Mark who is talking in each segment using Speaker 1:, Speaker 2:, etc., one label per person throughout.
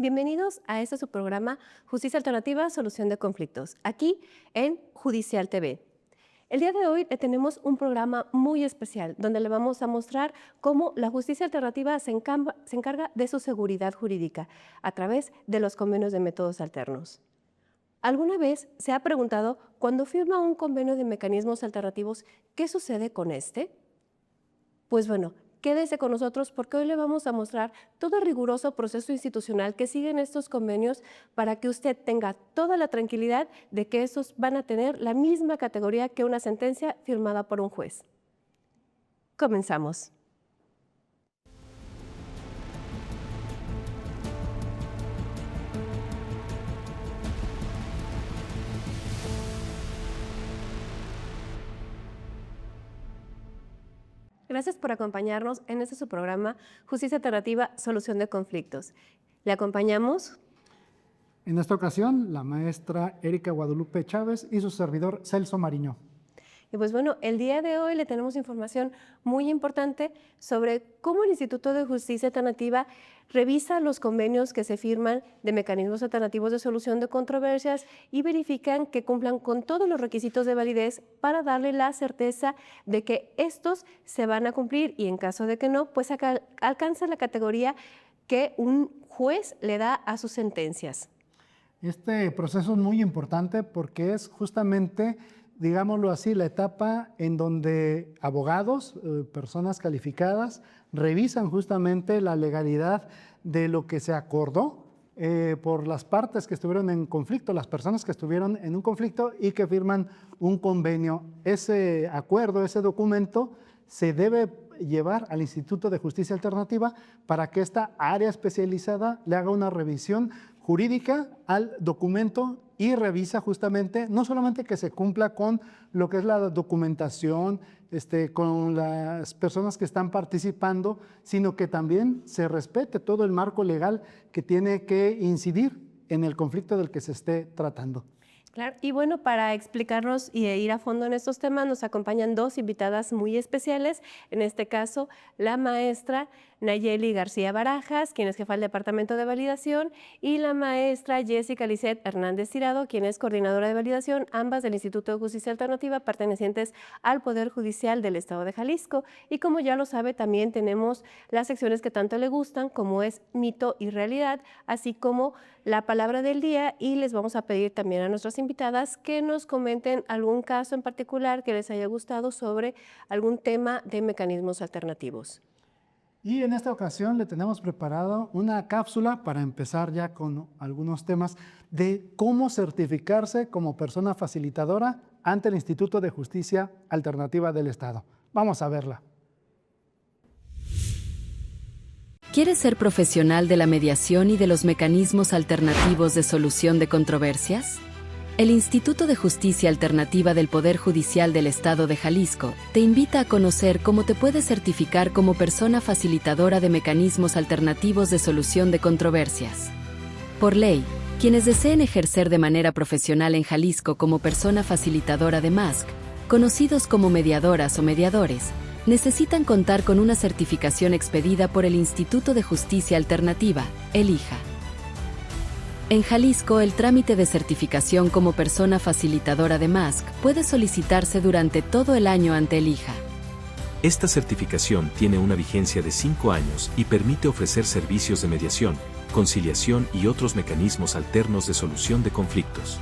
Speaker 1: Bienvenidos a este su programa Justicia Alternativa, Solución de Conflictos, aquí en Judicial TV. El día de hoy le tenemos un programa muy especial donde le vamos a mostrar cómo la justicia alternativa se encarga de su seguridad jurídica a través de los convenios de métodos alternos. ¿Alguna vez se ha preguntado, cuando firma un convenio de mecanismos alternativos, qué sucede con este? Pues bueno, quédese con nosotros porque hoy le vamos a mostrar todo el riguroso proceso institucional que siguen estos convenios para que usted tenga toda la tranquilidad de que estos van a tener la misma categoría que una sentencia firmada por un juez. Comenzamos. Gracias por acompañarnos en este su programa Justicia Alternativa, Solución de Conflictos. Le acompañamos
Speaker 2: en esta ocasión la maestra Erika Guadalupe Chávez y su servidor Celso Mariño.
Speaker 1: Y pues bueno, el día de hoy le tenemos información muy importante sobre cómo el Instituto de Justicia Alternativa revisa los convenios que se firman de mecanismos alternativos de solución de controversias y verifican que cumplan con todos los requisitos de validez para darle la certeza de que estos se van a cumplir y en caso de que no, pues alcanza la categoría que un juez le da a sus sentencias.
Speaker 2: Este proceso es muy importante porque es justamente, digámoslo así, la etapa en donde abogados, personas calificadas, revisan justamente la legalidad de lo que se acordó por las partes que estuvieron en conflicto, las personas que estuvieron en un conflicto y que firman un convenio. Ese acuerdo, ese documento, se debe llevar al Instituto de Justicia Alternativa para que esta área especializada le haga una revisión jurídica al documento y revisa justamente, no solamente que se cumpla con lo que es la documentación, con las personas que están participando, sino que también se respete todo el marco legal que tiene que incidir en el conflicto del que se esté tratando.
Speaker 1: Claro, y bueno, para explicarnos y ir a fondo en estos temas nos acompañan dos invitadas muy especiales, en este caso la maestra Nayeli García Barajas, quien es jefa del Departamento de Validación, y la maestra Jessica Lisset Hernández Tirado, quien es coordinadora de validación, ambas del Instituto de Justicia Alternativa, pertenecientes al Poder Judicial del Estado de Jalisco. Y como ya lo sabe, también tenemos las secciones que tanto le gustan, como es Mito y Realidad, así como la palabra del día, y les vamos a pedir también a nuestras invitadas que nos comenten algún caso en particular que les haya gustado sobre algún tema de mecanismos alternativos.
Speaker 2: Y en esta ocasión le tenemos preparado una cápsula para empezar ya con algunos temas de cómo certificarse como persona facilitadora ante el Instituto de Justicia Alternativa del Estado. Vamos a verla.
Speaker 3: ¿Quieres ser profesional de la mediación y de los mecanismos alternativos de solución de controversias? El Instituto de Justicia Alternativa del Poder Judicial del Estado de Jalisco te invita a conocer cómo te puedes certificar como persona facilitadora de mecanismos alternativos de solución de controversias. Por ley, quienes deseen ejercer de manera profesional en Jalisco como persona facilitadora de MASC, conocidos como mediadoras o mediadores, necesitan contar con una certificación expedida por el Instituto de Justicia Alternativa, el IJA. En Jalisco, el trámite de certificación como persona facilitadora de MASC puede solicitarse durante todo el año ante el IJA.
Speaker 4: Esta certificación tiene una vigencia de 5 años y permite ofrecer servicios de mediación, conciliación y otros mecanismos alternos de solución de conflictos.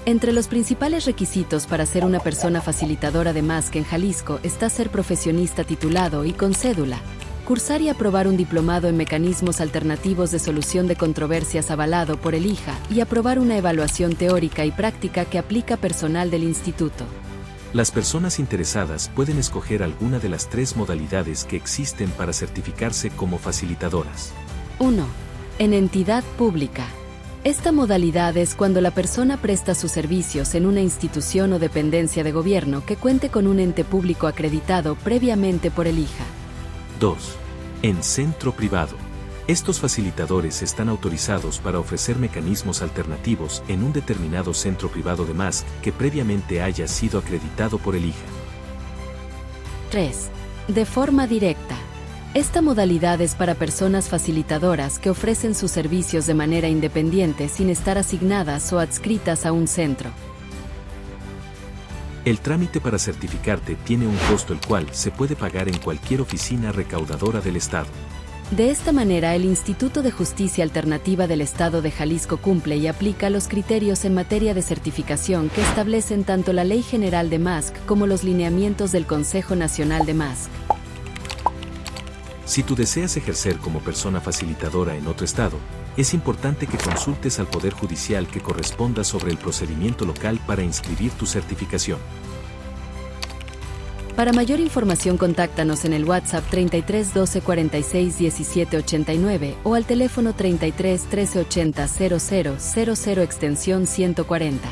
Speaker 3: Entre los principales requisitos para ser una persona facilitadora de MASC en Jalisco está ser profesionista titulado y con cédula, cursar y aprobar un diplomado en mecanismos alternativos de solución de controversias avalado por el IJA y aprobar una evaluación teórica y práctica que aplica personal del instituto.
Speaker 4: Las personas interesadas pueden escoger alguna de las 3 modalidades que existen para certificarse como facilitadoras.
Speaker 3: 1. En entidad pública. Esta modalidad es cuando la persona presta sus servicios en una institución o dependencia de gobierno que cuente con un ente público acreditado previamente por el IJA.
Speaker 4: 2. En centro privado. Estos facilitadores están autorizados para ofrecer mecanismos alternativos en un determinado centro privado de MASC que previamente haya sido acreditado por el IJA.
Speaker 3: 3. De forma directa. Esta modalidad es para personas facilitadoras que ofrecen sus servicios de manera independiente sin estar asignadas o adscritas a un centro.
Speaker 4: El trámite para certificarte tiene un costo el cual se puede pagar en cualquier oficina recaudadora del Estado.
Speaker 3: De esta manera, el Instituto de Justicia Alternativa del Estado de Jalisco cumple y aplica los criterios en materia de certificación que establecen tanto la Ley General de MASC como los lineamientos del Consejo Nacional de MASC.
Speaker 4: Si tú deseas ejercer como persona facilitadora en otro estado, es importante que consultes al Poder Judicial que corresponda sobre el procedimiento local para inscribir tu certificación.
Speaker 3: Para mayor información, contáctanos en el WhatsApp 33 12 46 17 89 o al teléfono 33 13 80 0000 extensión 140.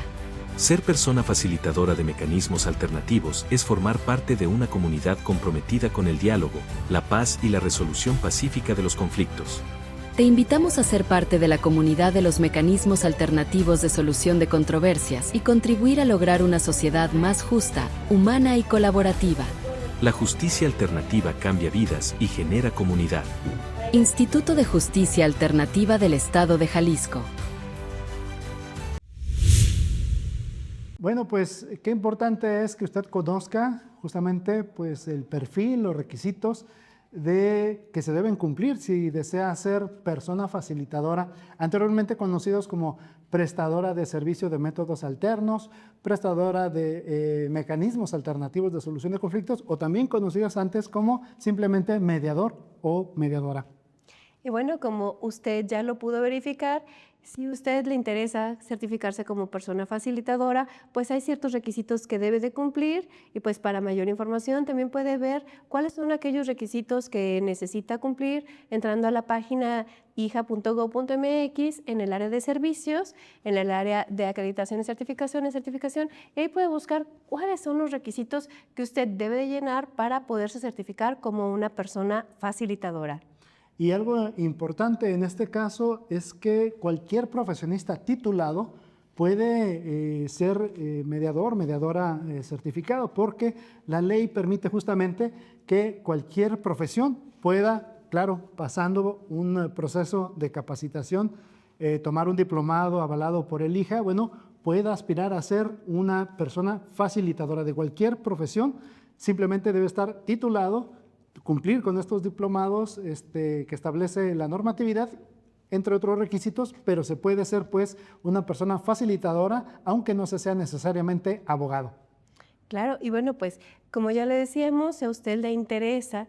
Speaker 4: Ser persona facilitadora de mecanismos alternativos es formar parte de una comunidad comprometida con el diálogo, la paz y la resolución pacífica de los conflictos.
Speaker 3: Te invitamos a ser parte de la comunidad de los mecanismos alternativos de solución de controversias y contribuir a lograr una sociedad más justa, humana y colaborativa.
Speaker 4: La justicia alternativa cambia vidas y genera comunidad.
Speaker 3: Instituto de Justicia Alternativa del Estado de Jalisco.
Speaker 2: Bueno, pues qué importante es que usted conozca justamente pues, el perfil, los requisitos que se deben cumplir si desea ser persona facilitadora, anteriormente conocidos como prestadora de servicio de métodos alternos, prestadora de mecanismos alternativos de solución de conflictos o también conocidos antes como simplemente mediador o mediadora.
Speaker 1: Y bueno, como usted ya lo pudo verificar, si a usted le interesa certificarse como persona facilitadora, pues hay ciertos requisitos que debe de cumplir y pues para mayor información también puede ver cuáles son aquellos requisitos que necesita cumplir entrando a la página ija.gov.mx en el área de servicios, en el área de acreditación y certificación, y ahí puede buscar cuáles son los requisitos que usted debe de llenar para poderse certificar como una persona facilitadora.
Speaker 2: Y algo importante en este caso es que cualquier profesionista titulado puede ser mediador, mediadora certificado, porque la ley permite justamente que cualquier profesión pueda, claro, pasando un proceso de capacitación, tomar un diplomado avalado por el IJA, bueno, pueda aspirar a ser una persona facilitadora de cualquier profesión, simplemente debe estar titulado, cumplir con estos diplomados que establece la normatividad, entre otros requisitos, pero se puede ser pues una persona facilitadora, aunque no se sea necesariamente abogado.
Speaker 1: Claro, y bueno, pues como ya le decíamos, si a usted le interesa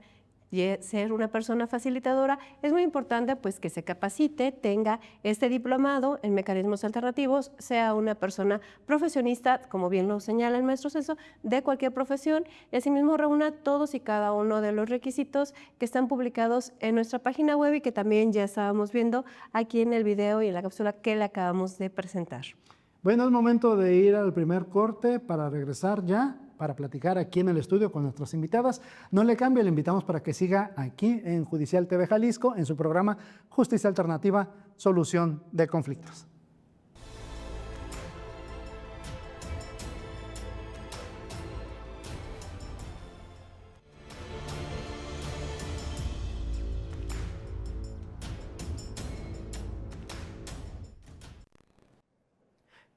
Speaker 1: ser una persona facilitadora, es muy importante pues que se capacite, tenga este diplomado en mecanismos alternativos, sea una persona profesionista, como bien lo señala el maestro Celso, de cualquier profesión, y asimismo reúna todos y cada uno de los requisitos que están publicados en nuestra página web y que también ya estábamos viendo aquí en el video y en la cápsula que le acabamos de presentar.
Speaker 2: Bueno, es momento de ir al primer corte para regresar ya, para platicar aquí en el estudio con nuestras invitadas. No le cambie, le invitamos para que siga aquí en Judicial TV Jalisco, en su programa Justicia Alternativa, Solución de Conflictos.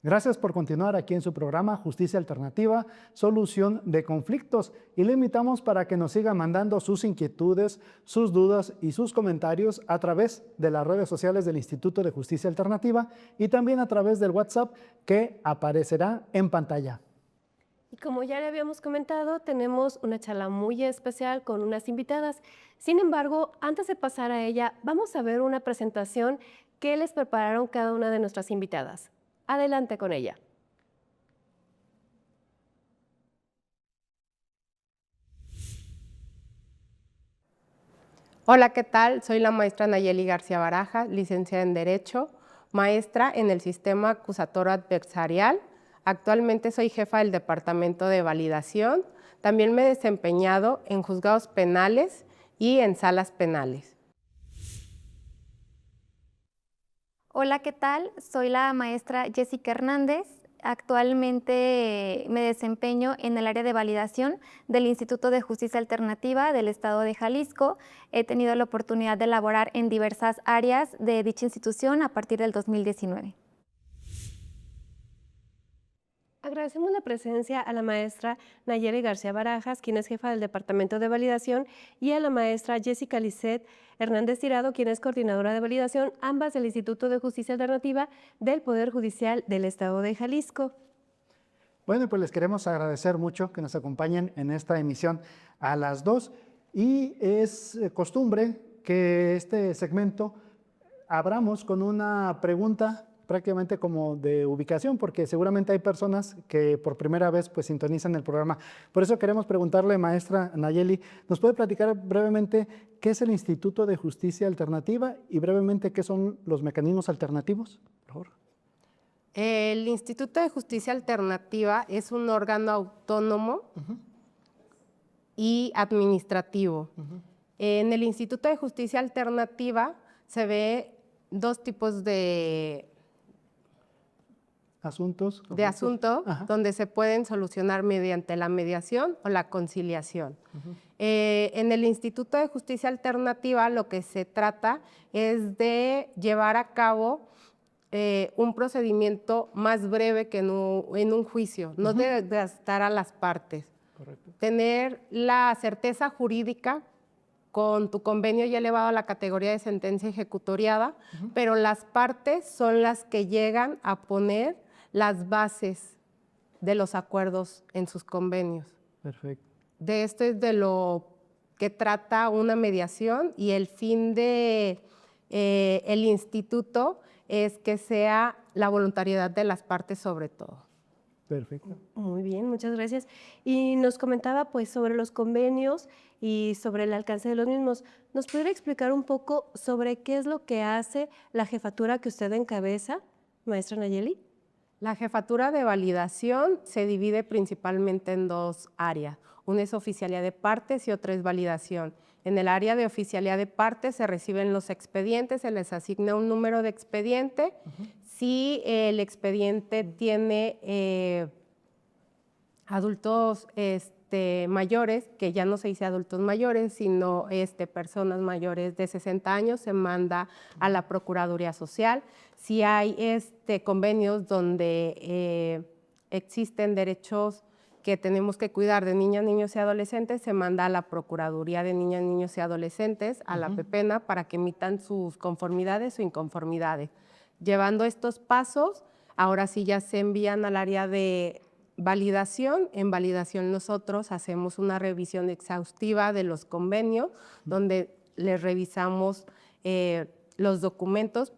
Speaker 2: Gracias por continuar aquí en su programa Justicia Alternativa, Solución de Conflictos. Y le invitamos para que nos siga mandando sus inquietudes, sus dudas y sus comentarios a través de las redes sociales del Instituto de Justicia Alternativa y también a través del WhatsApp que aparecerá en pantalla.
Speaker 1: Y como ya le habíamos comentado, tenemos una charla muy especial con unas invitadas. Sin embargo, antes de pasar a ella, vamos a ver una presentación que les prepararon cada una de nuestras invitadas. Adelante con ella.
Speaker 5: Hola, ¿qué tal? Soy la maestra Nayeli García Baraja, licenciada en Derecho, maestra en el sistema acusatorio adversarial. Actualmente soy jefa del Departamento de Validación. También me he desempeñado en juzgados penales y en salas penales.
Speaker 6: Hola, ¿qué tal? Soy la maestra Jessica Hernández. Actualmente me desempeño en el área de validación del Instituto de Justicia Alternativa del Estado de Jalisco. He tenido la oportunidad de laborar en diversas áreas de dicha institución a partir del 2019.
Speaker 1: Agradecemos la presencia a la maestra Nayeli García Barajas, quien es jefa del Departamento de Validación, y a la maestra Jessica Lisset Hernández Tirado, quien es coordinadora de validación, ambas del Instituto de Justicia Alternativa del Poder Judicial del Estado de Jalisco.
Speaker 2: Bueno, pues les queremos agradecer mucho que nos acompañen en esta emisión a las 2 y es costumbre que este segmento abramos con una pregunta prácticamente como de ubicación, porque seguramente hay personas que por primera vez pues sintonizan el programa. Por eso queremos preguntarle, maestra Nayeli, ¿nos puede platicar brevemente qué es el Instituto de Justicia Alternativa y brevemente qué son los mecanismos alternativos? Por favor.
Speaker 5: El Instituto de Justicia Alternativa es un órgano autónomo y administrativo. En el Instituto de Justicia Alternativa se ve dos tipos de
Speaker 2: asuntos
Speaker 5: donde se pueden solucionar mediante la mediación o la conciliación. En el Instituto de Justicia Alternativa lo que se trata es de llevar a cabo un procedimiento más breve que en un juicio, no de gastar a las partes.
Speaker 2: Correcto.
Speaker 5: Tener la certeza jurídica con tu convenio ya elevado a la categoría de sentencia ejecutoriada, pero las partes son las que llegan a poner las bases de los acuerdos en sus convenios.
Speaker 2: Perfecto.
Speaker 5: De esto es de lo que trata una mediación y el fin de el instituto es que sea la voluntariedad de las partes sobre todo.
Speaker 2: Perfecto.
Speaker 1: Muy bien, muchas gracias. Y nos comentaba pues sobre los convenios y sobre el alcance de los mismos. ¿Nos podría explicar un poco sobre qué es lo que hace la jefatura que usted encabeza, maestra Nayeli?
Speaker 5: La jefatura de validación se divide principalmente en dos áreas. Una es oficialía de partes y otra es validación. En el área de oficialía de partes se reciben los expedientes, se les asigna un número de expediente. Si el expediente tiene adultos mayores, que ya no se dice adultos mayores, sino personas mayores de 60 años, se manda a la Procuraduría Social. Si hay convenios donde existen derechos que tenemos que cuidar de niñas, niños y adolescentes, se manda a la Procuraduría de Niñas, Niños y Adolescentes, a la PEPENA, para que emitan sus conformidades o inconformidades. Llevando estos pasos, ahora sí ya se envían al área de validación. En validación nosotros hacemos una revisión exhaustiva de los convenios, donde les revisamos los documentos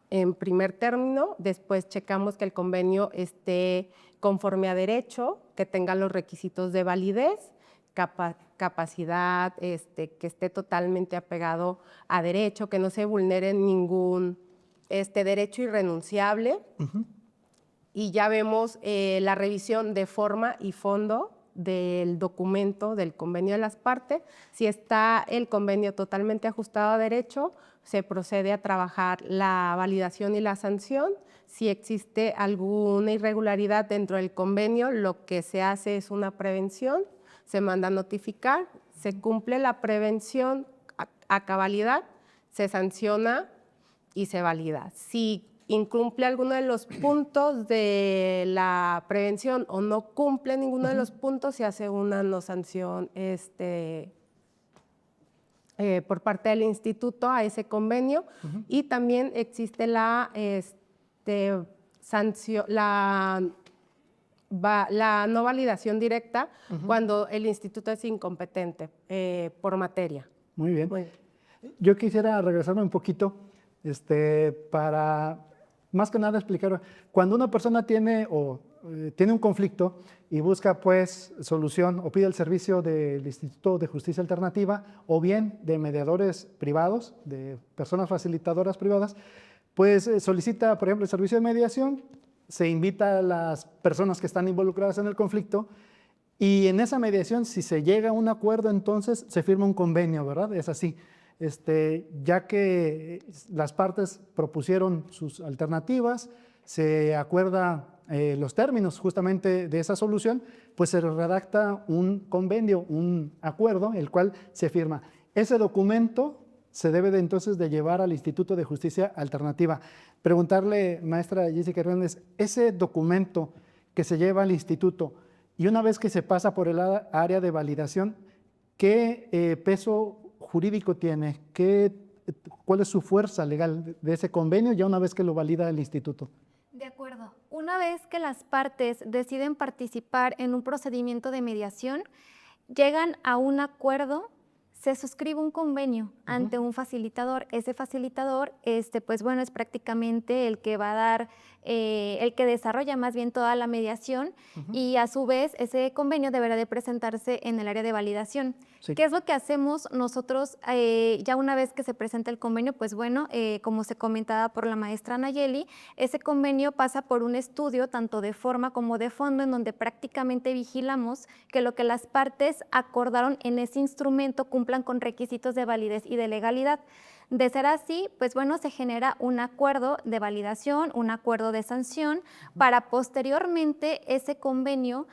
Speaker 5: en primer término, después checamos que el convenio esté conforme a derecho, que tenga los requisitos de validez, capacidad, que esté totalmente apegado a derecho, que no se vulnere ningún derecho irrenunciable. Y ya vemos la revisión de forma y fondo del documento, del convenio de las partes. Si está el convenio totalmente ajustado a derecho, se procede a trabajar la validación y la sanción. Si existe alguna irregularidad dentro del convenio, lo que se hace es una prevención, se manda a notificar, se cumple la prevención a cabalidad, se sanciona y se valida. Si incumple alguno de los puntos de la prevención o no cumple ninguno de los puntos, se hace una no sanción por parte del instituto a ese convenio. Y también existe la sanción, la no validación directa cuando el instituto es incompetente por materia.
Speaker 2: Muy bien. Yo quisiera regresarme un poquito para más que nada explicar, cuando una persona tiene un conflicto y busca pues solución o pide el servicio del Instituto de Justicia Alternativa o bien de mediadores privados, de personas facilitadoras privadas, pues solicita, por ejemplo, el servicio de mediación, se invita a las personas que están involucradas en el conflicto y en esa mediación, si se llega a un acuerdo, entonces se firma un convenio, ¿verdad? Es así. Ya que las partes propusieron sus alternativas, se acuerda los términos justamente de esa solución, pues se redacta un convenio, un acuerdo, el cual se firma. Ese documento se debe entonces de llevar al Instituto de Justicia Alternativa. Preguntarle, maestra Jessica Hernández, ese documento que se lleva al instituto y una vez que se pasa por el área de validación, ¿qué peso jurídico tiene? ¿Cuál es su fuerza legal de ese convenio ya una vez que lo valida el instituto?
Speaker 6: De acuerdo. Una vez que las partes deciden participar en un procedimiento de mediación, llegan a un acuerdo, se suscribe un convenio ante un facilitador. Ese facilitador, pues bueno, es prácticamente el que va a dar, el que desarrolla más bien toda la mediación y a su vez ese convenio deberá de presentarse en el área de validación.
Speaker 2: Sí.
Speaker 6: ¿Qué es lo que hacemos nosotros ya una vez que se presenta el convenio? Pues bueno, como se comentaba por la maestra Nayeli, ese convenio pasa por un estudio tanto de forma como de fondo en donde prácticamente vigilamos que lo que las partes acordaron en ese instrumento cumplan con requisitos de validez y de legalidad. De ser así, pues bueno, se genera un acuerdo de validación, un acuerdo de sanción, para posteriormente ese convenio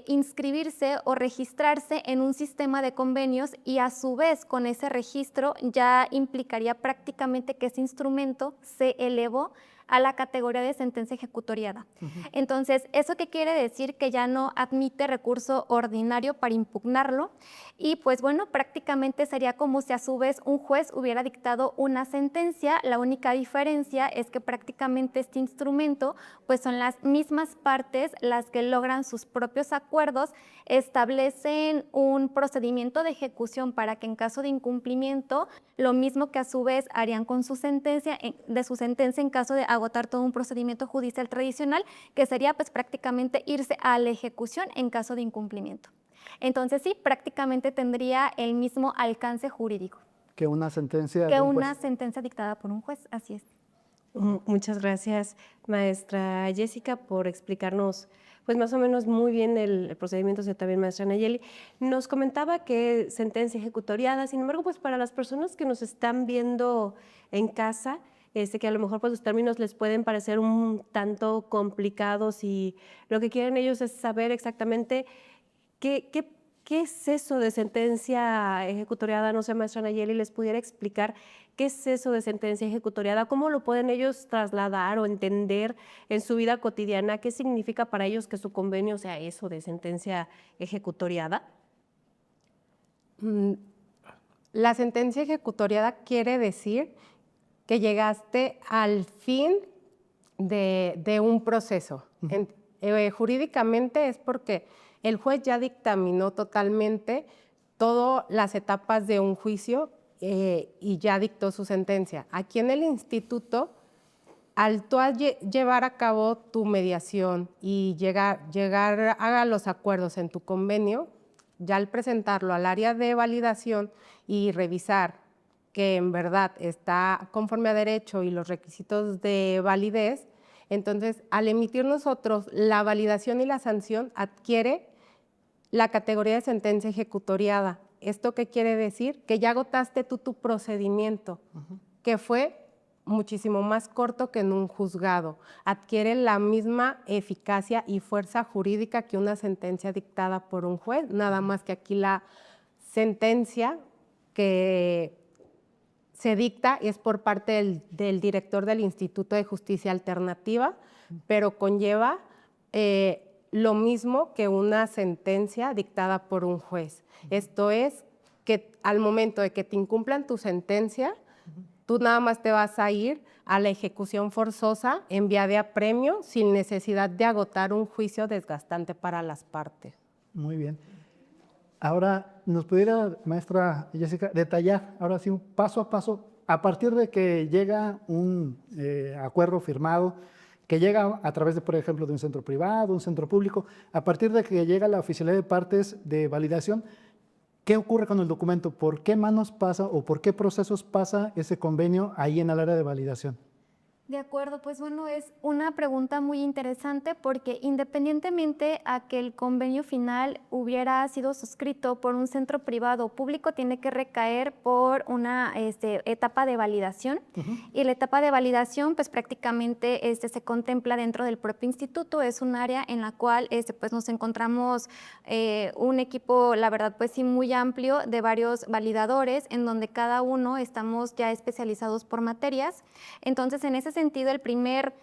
Speaker 6: inscribirse o registrarse en un sistema de convenios y a su vez con ese registro ya implicaría prácticamente que ese instrumento se elevó a la categoría de sentencia ejecutoriada. Entonces, ¿eso qué quiere decir? Que ya no admite recurso ordinario para impugnarlo y pues bueno, prácticamente sería como si a su vez un juez hubiera dictado una sentencia. La única diferencia es que prácticamente este instrumento pues son las mismas partes las que logran sus propios acuerdos, establecen un procedimiento de ejecución para que en caso de incumplimiento, lo mismo que a su vez harían con su sentencia, en caso de agotar todo un procedimiento judicial tradicional, que sería pues prácticamente irse a la ejecución en caso de incumplimiento. Entonces sí, prácticamente tendría el mismo alcance jurídico.
Speaker 2: Que una sentencia
Speaker 6: Que
Speaker 2: de un juez.
Speaker 6: una sentencia dictada por un juez, así es.
Speaker 1: Muchas gracias, maestra Jessica, por explicarnos pues más o menos muy bien el procedimiento, también maestra Nayeli. Nos comentaba que sentencia ejecutoriada, sin embargo, pues para las personas que nos están viendo en casa, que a lo mejor pues los términos les pueden parecer un tanto complicados y lo que quieren ellos es saber exactamente qué es eso de sentencia ejecutoriada. No sé, maestra Nayeli, les pudiera explicar qué es eso de sentencia ejecutoriada, cómo lo pueden ellos trasladar o entender en su vida cotidiana, qué significa para ellos que su convenio sea eso de sentencia ejecutoriada.
Speaker 5: La sentencia ejecutoriada quiere decir que llegaste al fin de un proceso. Jurídicamente es porque el juez ya dictaminó totalmente todas las etapas de un juicio y ya dictó su sentencia. Aquí en el instituto, al tú llevar a cabo tu mediación y llegar a los acuerdos en tu convenio, ya al presentarlo al área de validación y revisar que en verdad está conforme a derecho y los requisitos de validez, entonces al emitir nosotros la validación y la sanción adquiere la categoría de sentencia ejecutoriada. ¿Esto qué quiere decir? Que ya agotaste tú tu procedimiento, que fue muchísimo más corto que en un juzgado. Adquiere la misma eficacia y fuerza jurídica que una sentencia dictada por un juez, nada más que aquí la sentencia que se dicta es por parte del director del Instituto de Justicia Alternativa, pero conlleva lo mismo que una sentencia dictada por un juez. Esto es que al momento de que te incumplan tu sentencia, tú nada más te vas a ir a la ejecución forzosa en vía de apremio sin necesidad de agotar un juicio desgastante para las partes.
Speaker 2: Muy bien. Ahora, ¿nos pudiera, maestra Jessica, detallar ahora sí un paso a paso, a partir de que llega un acuerdo firmado, que llega a través de, por ejemplo, de un centro privado, un centro público, a partir de que llega la oficialidad de partes de validación, ¿qué ocurre con el documento? ¿Por qué manos pasa o por qué procesos pasa ese convenio ahí en el área de validación?
Speaker 6: De acuerdo, pues bueno, es una pregunta muy interesante porque independientemente a que el convenio final hubiera sido suscrito por un centro privado o público, tiene que recaer por una etapa de validación. Y la etapa de validación pues prácticamente se contempla dentro del propio instituto, es un área en la cual pues nos encontramos un equipo, la verdad pues sí, muy amplio de varios validadores en donde cada uno estamos ya especializados por materias. Entonces, en ese sentido, el primer,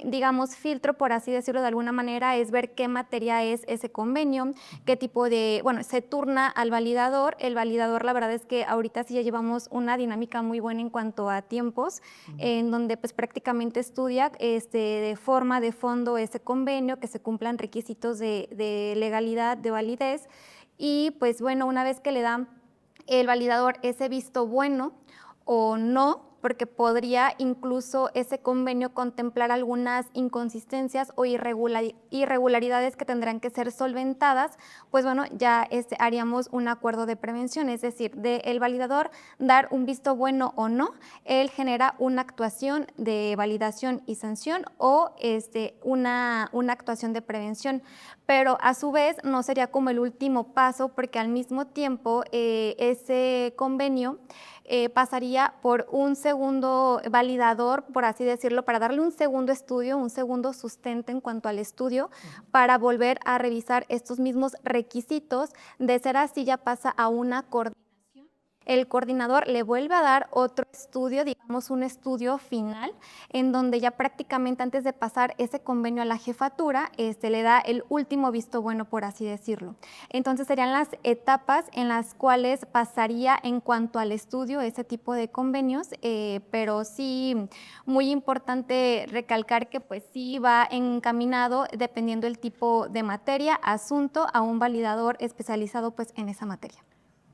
Speaker 6: digamos, filtro, por así decirlo de alguna manera, es ver qué materia es ese convenio, qué tipo de, bueno, se turna al validador. El validador, la verdad es que ahorita sí ya llevamos una dinámica muy buena en cuanto a tiempos, en donde pues prácticamente estudia de forma, de fondo ese convenio, que se cumplan requisitos de legalidad, de validez, y pues bueno, una vez que le da el validador ese visto bueno o no, porque podría incluso ese convenio contemplar algunas inconsistencias o irregularidades que tendrán que ser solventadas, pues bueno, ya haríamos un acuerdo de prevención, es decir, del validador dar un visto bueno o no, él genera una actuación de validación y sanción o una actuación de prevención, pero a su vez no sería como el último paso, porque al mismo tiempo ese convenio pasaría por un segundo validador, por así decirlo, para darle un segundo estudio, un segundo sustento en cuanto al estudio, para volver a revisar estos mismos requisitos. De ser así, ya pasa a una coordinación. El coordinador le vuelve a dar otro estudio, digamos un estudio final, en donde ya prácticamente antes de pasar ese convenio a la jefatura, le da el último visto bueno, por así decirlo. Entonces serían las etapas en las cuales pasaría en cuanto al estudio ese tipo de convenios, pero sí muy importante recalcar que pues sí va encaminado, dependiendo del tipo de materia, asunto, a un validador especializado pues en esa materia.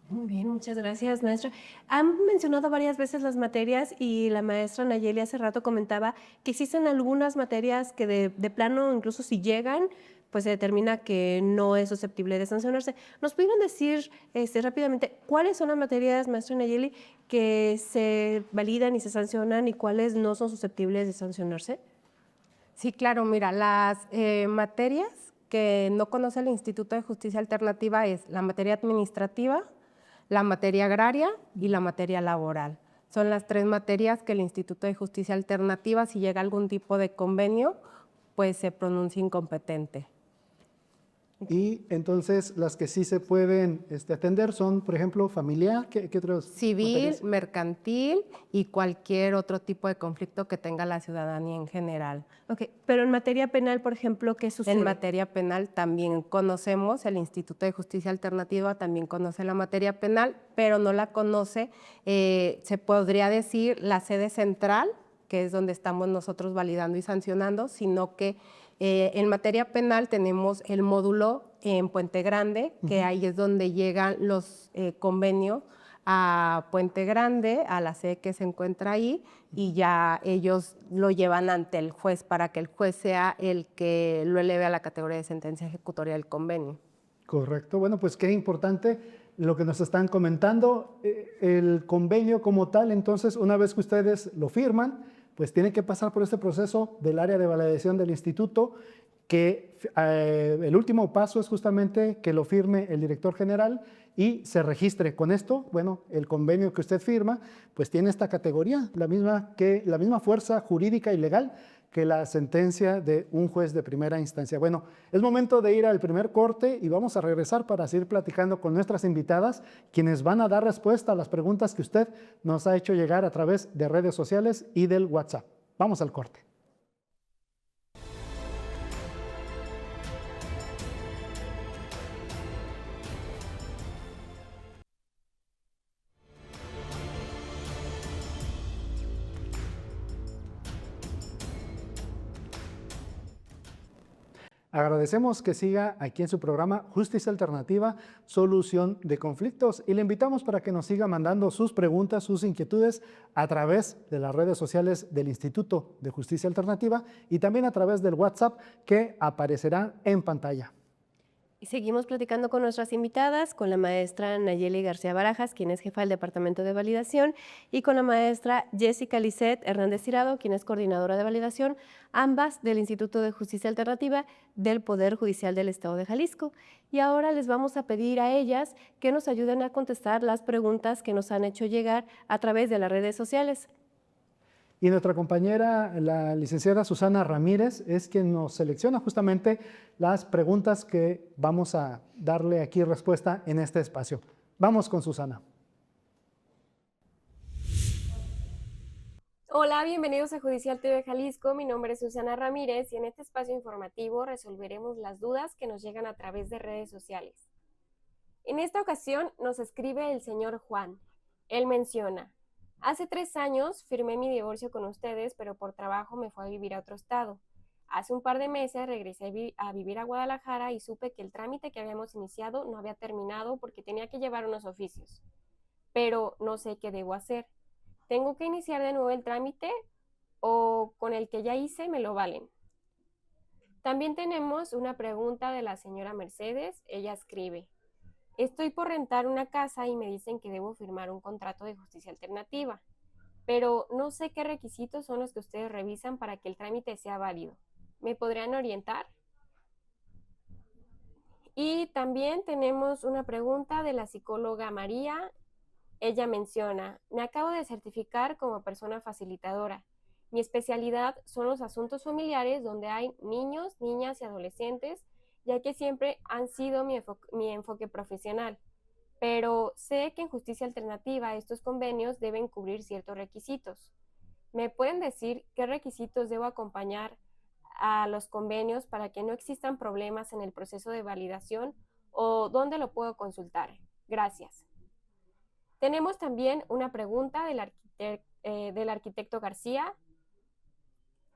Speaker 1: Muy bien, muchas gracias, maestra. Han mencionado varias veces las materias y la maestra Nayeli hace rato comentaba que existen algunas materias que de plano, incluso si llegan, pues se determina que no es susceptible de sancionarse. ¿Nos pudieran decir rápidamente cuáles son las materias, maestra Nayeli, que se validan y se sancionan y cuáles no son susceptibles de sancionarse?
Speaker 5: Sí, claro, mira, las materias que no conoce el Instituto de Justicia Alternativa es la materia administrativa, la materia agraria y la materia laboral. Son las tres materias que el Instituto de Justicia Alternativa, si llega algún tipo de convenio, pues se pronuncia incompetente.
Speaker 2: Y entonces las que sí se pueden atender son, por ejemplo, familiar, ¿qué otros?
Speaker 5: Civil,
Speaker 2: materias?
Speaker 5: mercantil y cualquier otro tipo de conflicto que tenga la ciudadanía en general.
Speaker 1: Ok, pero en materia penal, por ejemplo, ¿qué sucede?
Speaker 5: En materia penal también conocemos, el Instituto de Justicia Alternativa también conoce la materia penal, pero no la conoce, se podría decir, la sede central, que es donde estamos nosotros validando y sancionando, sino que en materia penal tenemos el módulo en Puente Grande, que ahí es donde llegan los convenios a Puente Grande, a la sede que se encuentra ahí, y ya ellos lo llevan ante el juez para que el juez sea el que lo eleve a la categoría de sentencia ejecutoria del convenio.
Speaker 2: Correcto. Bueno, pues qué importante lo que nos están comentando. El convenio como tal, entonces, una vez que ustedes lo firman, pues tiene que pasar por este proceso del área de validación del instituto, que el último paso es justamente que lo firme el director general y se registre. Con esto, bueno, el convenio que usted firma, pues tiene esta categoría, la misma fuerza jurídica y legal que la sentencia de un juez de primera instancia. Bueno, es momento de ir al primer corte y vamos a regresar para seguir platicando con nuestras invitadas, quienes van a dar respuesta a las preguntas que usted nos ha hecho llegar a través de redes sociales y del WhatsApp. Vamos al corte. Agradecemos que siga aquí en su programa Justicia Alternativa, Solución de Conflictos, y le invitamos para que nos siga mandando sus preguntas, sus inquietudes a través de las redes sociales del Instituto de Justicia Alternativa y también a través del WhatsApp que aparecerá en pantalla.
Speaker 1: Y seguimos platicando con nuestras invitadas, con la maestra Nayeli García Barajas, quien es jefa del Departamento de Validación, y con la maestra Jessica Lisset Hernández Tirado, quien es coordinadora de validación, ambas del Instituto de Justicia Alternativa del Poder Judicial del Estado de Jalisco. Y ahora les vamos a pedir a ellas que nos ayuden a contestar las preguntas que nos han hecho llegar a través de las redes sociales.
Speaker 2: Y nuestra compañera, la licenciada Susana Ramírez, es quien nos selecciona justamente las preguntas que vamos a darle aquí respuesta en este espacio. Vamos con Susana.
Speaker 7: Hola, bienvenidos a Judicial TV Jalisco. Mi nombre es Susana Ramírez y en este espacio informativo resolveremos las dudas que nos llegan a través de redes sociales. En esta ocasión nos escribe el señor Juan. Él menciona: hace 3 años firmé mi divorcio con ustedes, pero por trabajo me fui a vivir a otro estado. Hace un par de meses regresé a vivir a Guadalajara y supe que el trámite que habíamos iniciado no había terminado porque tenía que llevar unos oficios. Pero no sé qué debo hacer. ¿Tengo que iniciar de nuevo el trámite o con el que ya hice me lo valen? También tenemos una pregunta de la señora Mercedes. Ella escribe: estoy por rentar una casa y me dicen que debo firmar un contrato de justicia alternativa, pero no sé qué requisitos son los que ustedes revisan para que el trámite sea válido. ¿Me podrían orientar? Y también tenemos una pregunta de la psicóloga María. Ella menciona: me acabo de certificar como persona facilitadora. Mi especialidad son los asuntos familiares donde hay niños, niñas y adolescentes, ya que siempre han sido mi enfoque profesional. Pero sé que en justicia alternativa estos convenios deben cubrir ciertos requisitos. ¿Me pueden decir qué requisitos debo acompañar a los convenios para que no existan problemas en el proceso de validación o dónde lo puedo consultar? Gracias. Tenemos también una pregunta del arquitecto García.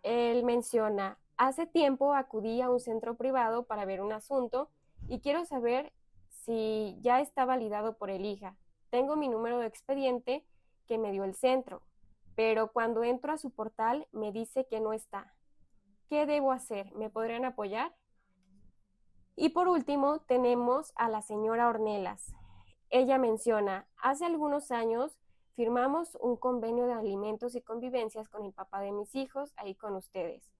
Speaker 7: Él menciona: hace tiempo acudí a un centro privado para ver un asunto y quiero saber si ya está validado por el IJA. Tengo mi número de expediente que me dio el centro, pero cuando entro a su portal me dice que no está. ¿Qué debo hacer? ¿Me podrían apoyar? Y por último tenemos a la señora Ornelas. Ella menciona: hace algunos años firmamos un convenio de alimentos y convivencias con el papá de mis hijos, ahí con ustedes.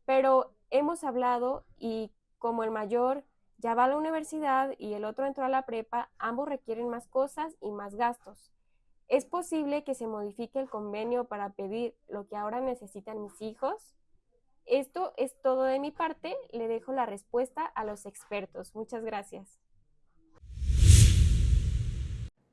Speaker 7: Pero hemos hablado y como el mayor ya va a la universidad y el otro entró a la prepa, ambos requieren más cosas y más gastos. ¿Es posible que se modifique el convenio para pedir lo que ahora necesitan mis hijos? Esto es todo de mi parte. Le dejo la respuesta a los expertos. Muchas gracias.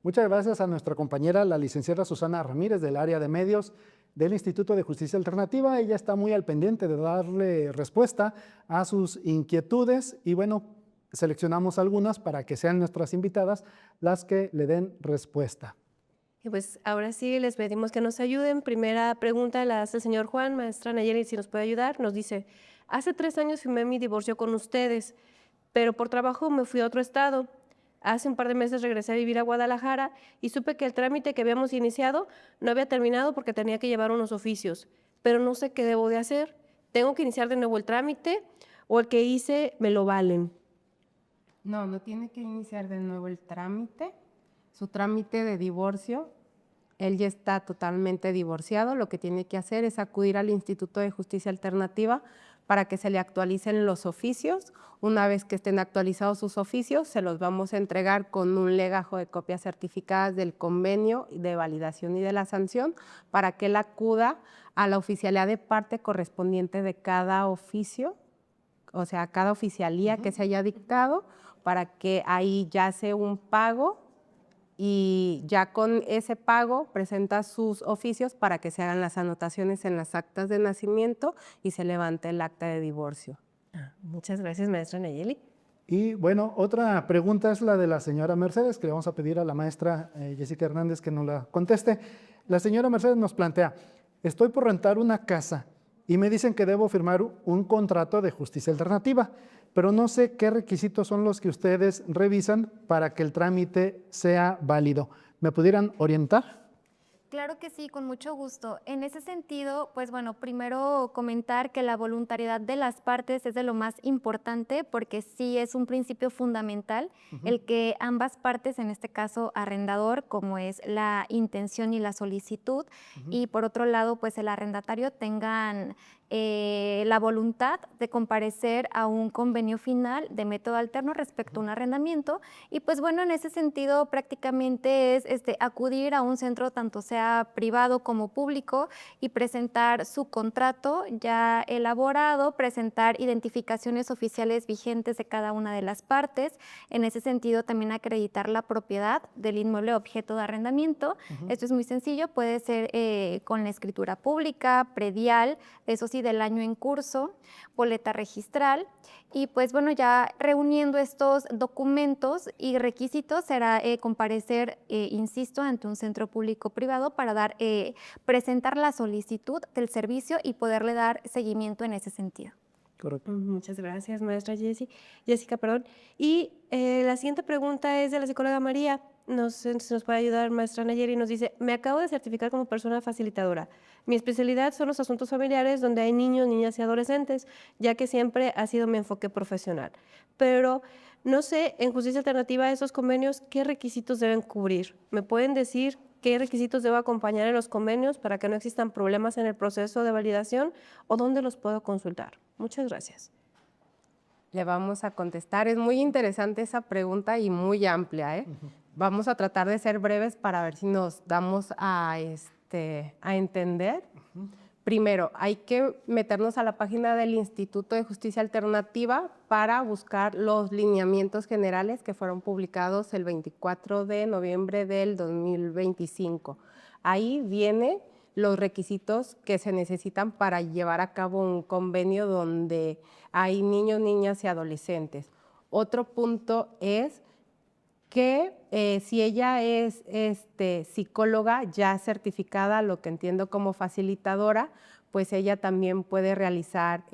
Speaker 2: Muchas gracias a nuestra compañera, la licenciada Susana Ramírez, del área de medios del Instituto de Justicia Alternativa. Ella está muy al pendiente de darle respuesta a sus inquietudes y bueno, seleccionamos algunas para que sean nuestras invitadas las que le den respuesta.
Speaker 1: Y pues ahora sí les pedimos que nos ayuden. Primera pregunta la hace el señor Juan. Maestra Nayeli, si nos puede ayudar, nos dice: hace 3 años firmé mi divorcio con ustedes, pero por trabajo me fui a otro estado. Hace un par de meses regresé a vivir a Guadalajara y supe que el trámite que habíamos iniciado no había terminado porque tenía que llevar unos oficios, pero no sé qué debo de hacer. ¿Tengo que iniciar de nuevo el trámite o el que hice me lo valen?
Speaker 5: No, no tiene que iniciar de nuevo el trámite. Su trámite de divorcio, él ya está totalmente divorciado. Lo que tiene que hacer es acudir al Instituto de Justicia Alternativa para que se le actualicen los oficios. Una vez que estén actualizados sus oficios, se los vamos a entregar con un legajo de copias certificadas del convenio de validación y de la sanción para que él acuda a la oficialía de parte correspondiente de cada oficio, o sea, cada oficialía que se haya dictado, para que ahí ya hace un pago y ya con ese pago presenta sus oficios para que se hagan las anotaciones en las actas de nacimiento y se levante el acta de divorcio.
Speaker 1: Muchas gracias, maestra Nayeli.
Speaker 2: Y bueno, otra pregunta es la de la señora Mercedes, que le vamos a pedir a la maestra Jessica Hernández que nos la conteste. La señora Mercedes nos plantea: estoy por rentar una casa y me dicen que debo firmar un contrato de justicia alternativa, pero no sé qué requisitos son los que ustedes revisan para que el trámite sea válido. ¿Me pudieran orientar?
Speaker 6: Claro que sí, con mucho gusto. En ese sentido, pues bueno, primero comentar que la voluntariedad de las partes es de lo más importante porque sí es un principio fundamental el que ambas partes, en este caso arrendador, como es la intención y la solicitud, y por otro lado, pues el arrendatario tengan la voluntad de comparecer a un convenio final de método alterno respecto a un arrendamiento. Y pues bueno, en ese sentido prácticamente es acudir a un centro, tanto sea privado como público, y presentar su contrato ya elaborado, presentar identificaciones oficiales vigentes de cada una de las partes. En ese sentido también acreditar la propiedad del inmueble objeto de arrendamiento. Esto es muy sencillo, puede ser con la escritura pública, predial, eso sí, del año en curso, boleta registral, y pues bueno, ya reuniendo estos documentos y requisitos será comparecer, insisto, ante un centro público privado para presentar la solicitud del servicio y poderle dar seguimiento en ese sentido.
Speaker 2: Correcto.
Speaker 1: Muchas gracias, maestra Jessica, perdón. Y la siguiente pregunta es de la psicóloga María. Si nos puede ayudar, maestra Nayeli, nos dice, me acabo de certificar como persona facilitadora. Mi especialidad son los asuntos familiares donde hay niños, niñas y adolescentes, ya que siempre ha sido mi enfoque profesional. Pero no sé, en justicia alternativa a esos convenios, ¿qué requisitos deben cubrir? ¿Me pueden decir qué requisitos debo acompañar en los convenios para que no existan problemas en el proceso de validación o dónde los puedo consultar? Muchas gracias.
Speaker 5: Le vamos a contestar. Es muy interesante esa pregunta y muy amplia, ¿eh? Vamos a tratar de ser breves para ver si nos damos a entender. Primero, hay que meternos a la página del Instituto de Justicia Alternativa para buscar los lineamientos generales que fueron publicados el 24 de noviembre del 2025. Ahí vienen los requisitos que se necesitan para llevar a cabo un convenio donde hay niños, niñas y adolescentes. Otro punto es que si ella es psicóloga ya certificada, lo que entiendo como facilitadora, pues ella también puede realizar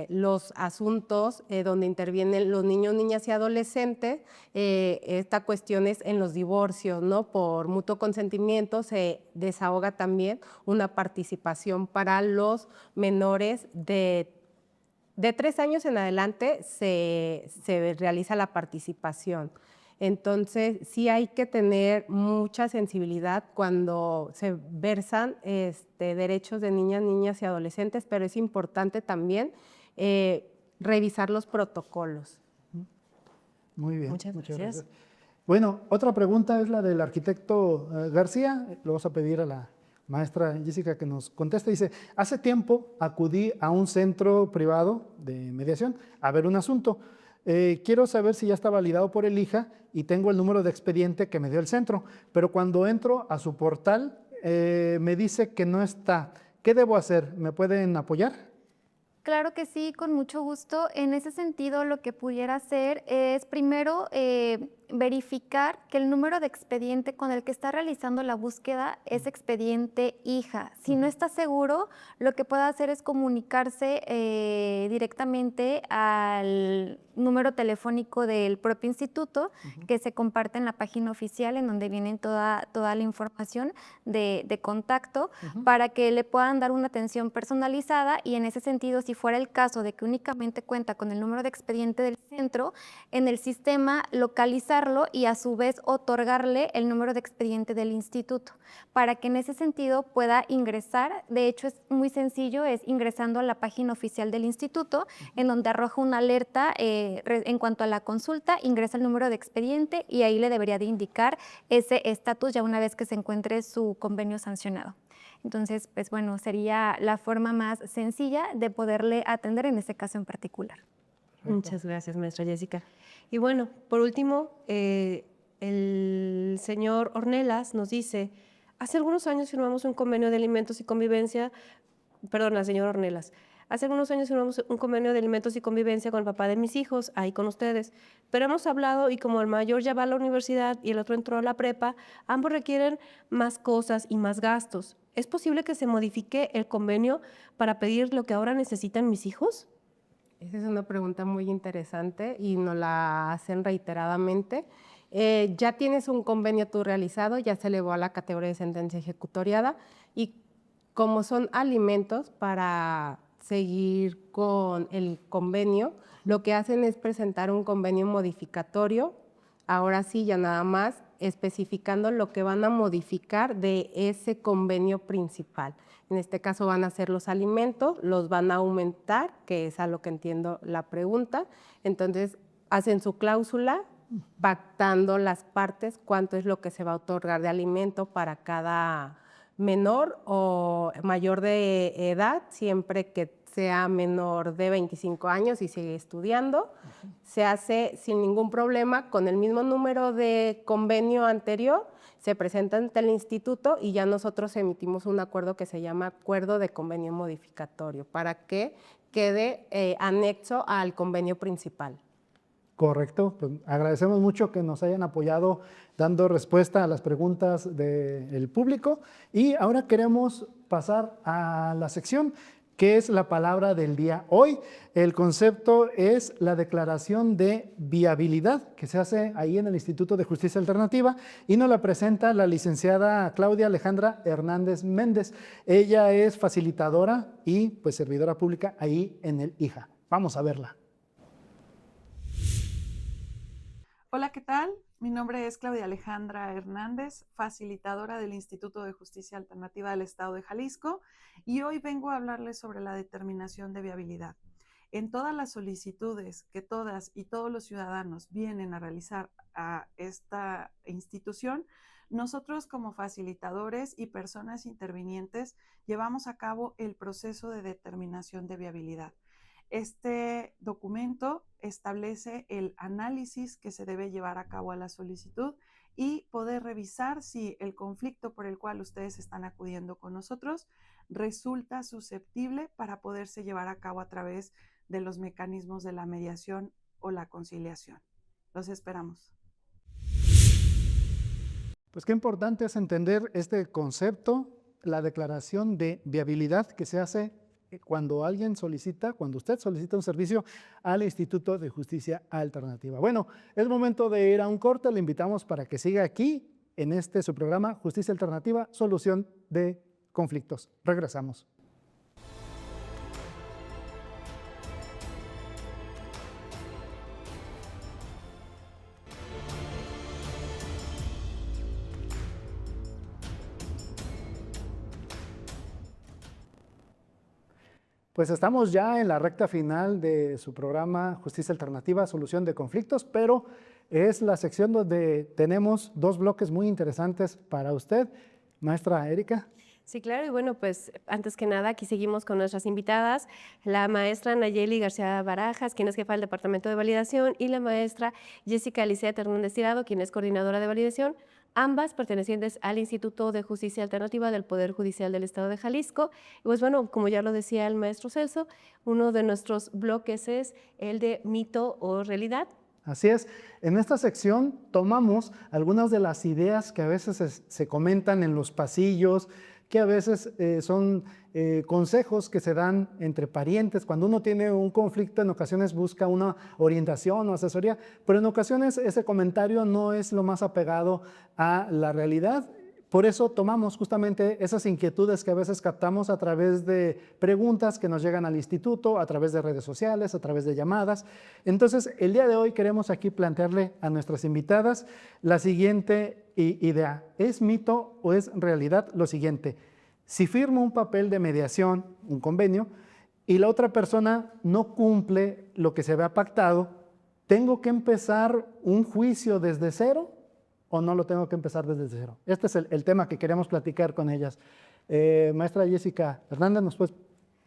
Speaker 5: los asuntos donde intervienen los niños, niñas y adolescentes. Esta cuestión es en los divorcios, ¿no? Por mutuo consentimiento se desahoga también una participación para los menores de 3 años en adelante, se realiza la participación. Entonces, sí hay que tener mucha sensibilidad cuando se versan derechos de niñas, niñas y adolescentes, pero es importante también revisar los protocolos.
Speaker 2: Muy bien.
Speaker 1: Muchas gracias.
Speaker 2: Bueno, otra pregunta es la del arquitecto García. Le vamos a pedir a la maestra Jessica que nos conteste. Dice, hace tiempo acudí a un centro privado de mediación a ver un asunto. Quiero saber si ya está validado por el IJA y tengo el número de expediente que me dio el centro, pero cuando entro a su portal me dice que no está. ¿Qué debo hacer? ¿Me pueden apoyar?
Speaker 6: Claro que sí, con mucho gusto. En ese sentido, lo que pudiera hacer es primero verificar que el número de expediente con el que está realizando la búsqueda es expediente IJA. Si no está seguro, lo que puede hacer es comunicarse directamente al número telefónico del propio instituto, que se comparte en la página oficial, en donde viene toda la información de contacto, para que le puedan dar una atención personalizada. Y en ese sentido, si fuera el caso de que únicamente cuenta con el número de expediente del centro, en el sistema localizarlo y a su vez otorgarle el número de expediente del instituto, para que en ese sentido pueda ingresar. De hecho, es muy sencillo, es ingresando a la página oficial del instituto, en donde arroja una alerta en cuanto a la consulta, ingresa el número de expediente y ahí le debería de indicar ese estatus ya una vez que se encuentre su convenio sancionado. Entonces, pues bueno, sería la forma más sencilla de poderle atender en este caso en particular.
Speaker 1: Muchas gracias, maestra Jessica. Y bueno, por último, el señor Ornelas nos dice, hace algunos años firmamos un convenio de alimentos y convivencia, perdón, señor Ornelas, hace algunos años firmamos un convenio de alimentos y convivencia con el papá de mis hijos, ahí con ustedes, pero hemos hablado y como el mayor ya va a la universidad y el otro entró a la prepa, ambos requieren más cosas y más gastos. ¿Es posible que se modifique el convenio para pedir lo que ahora necesitan mis hijos?
Speaker 5: Esa es una pregunta muy interesante y nos la hacen reiteradamente. Ya tienes un convenio tú realizado, ya se elevó a la categoría de sentencia ejecutoriada y como son alimentos para seguir con el convenio, lo que hacen es presentar un convenio modificatorio, ahora sí ya nada más especificando lo que van a modificar de ese convenio principal. En este caso van a ser los alimentos, los van a aumentar, que es a lo que entiendo la pregunta. Entonces hacen su cláusula pactando las partes cuánto es lo que se va a otorgar de alimento para cada menor o mayor de edad, siempre que sea menor de 25 años y sigue estudiando. Se hace sin ningún problema, con el mismo número de convenio anterior, se presenta ante el instituto y ya nosotros emitimos un acuerdo que se llama acuerdo de convenio modificatorio para que quede anexo al convenio principal.
Speaker 2: Correcto, pues agradecemos mucho que nos hayan apoyado dando respuesta a las preguntas del público y ahora queremos pasar a la sección que es la palabra del día. Hoy el concepto es la declaración de viabilidad que se hace ahí en el Instituto de Justicia Alternativa y nos la presenta la licenciada Claudia Alejandra Hernández Méndez. Ella es facilitadora y pues servidora pública ahí en el IJA. Vamos a verla.
Speaker 8: Hola, ¿qué tal? Mi nombre es Claudia Alejandra Hernández, facilitadora del Instituto de Justicia Alternativa del Estado de Jalisco, y hoy vengo a hablarles sobre la determinación de viabilidad. En todas las solicitudes que todas y todos los ciudadanos vienen a realizar a esta institución, nosotros como facilitadores y personas intervinientes llevamos a cabo el proceso de determinación de viabilidad. Este documento establece el análisis que se debe llevar a cabo a la solicitud y poder revisar si el conflicto por el cual ustedes están acudiendo con nosotros resulta susceptible para poderse llevar a cabo a través de los mecanismos de la mediación o la conciliación. Los esperamos.
Speaker 2: Pues qué importante es entender este concepto, la declaración de viabilidad que se hace cuando usted solicita un servicio al Instituto de Justicia Alternativa. Bueno, es momento de ir a un corte, le invitamos para que siga aquí en su programa Justicia Alternativa, Solución de Conflictos. Regresamos. Pues estamos ya en la recta final de su programa Justicia Alternativa, Solución de Conflictos, pero es la sección donde tenemos dos bloques muy interesantes para usted. Maestra Erika.
Speaker 1: Sí, claro, y bueno, pues antes que nada aquí seguimos con nuestras invitadas, la maestra Nayeli García Barajas, quien es jefa del Departamento de Validación, y la maestra Jessica Alicia Hernández Tirado, quien es coordinadora de validación, ambas pertenecientes al Instituto de Justicia Alternativa del Poder Judicial del Estado de Jalisco. Y pues bueno, como ya lo decía el maestro Celso, uno de nuestros bloques es el de mito o realidad.
Speaker 2: Así es, en esta sección tomamos algunas de las ideas que a veces se comentan en los pasillos, que a veces son consejos que se dan entre parientes. Cuando uno tiene un conflicto, en ocasiones busca una orientación o asesoría, pero en ocasiones ese comentario no es lo más apegado a la realidad. Por eso tomamos justamente esas inquietudes que a veces captamos a través de preguntas que nos llegan al instituto, a través de redes sociales, a través de llamadas. Entonces, el día de hoy queremos aquí plantearle a nuestras invitadas la siguiente idea. ¿Es mito o es realidad? Lo siguiente, si firmo un papel de mediación, un convenio, y la otra persona no cumple lo que se había pactado, ¿tengo que empezar un juicio desde cero? ¿O no lo tengo que empezar desde cero? Este es el tema que queremos platicar con ellas. Maestra Jessica Hernández, ¿nos puedes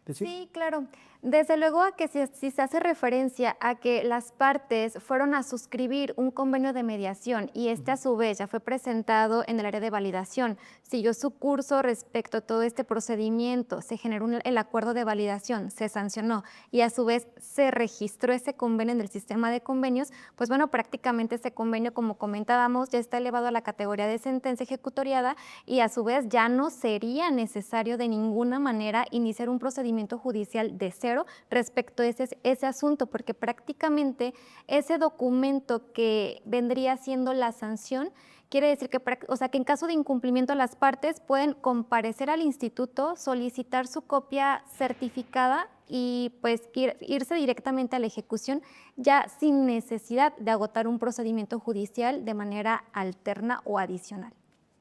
Speaker 2: decir?
Speaker 6: Sí, claro. Desde luego a que si se hace referencia a que las partes fueron a suscribir un convenio de mediación y este a su vez ya fue presentado en el área de validación, siguió su curso respecto a todo este procedimiento, se generó el acuerdo de validación, se sancionó y a su vez se registró ese convenio en el sistema de convenios, pues bueno, prácticamente ese convenio, como comentábamos, ya está elevado a la categoría de sentencia ejecutoriada y a su vez ya no sería necesario de ninguna manera iniciar un procedimiento procedimiento judicial de cero respecto a ese asunto, porque prácticamente ese documento que vendría siendo la sanción quiere decir que, o sea, que en caso de incumplimiento las partes pueden comparecer al instituto, solicitar su copia certificada y pues irse directamente a la ejecución ya sin necesidad de agotar un procedimiento judicial de manera alterna o adicional.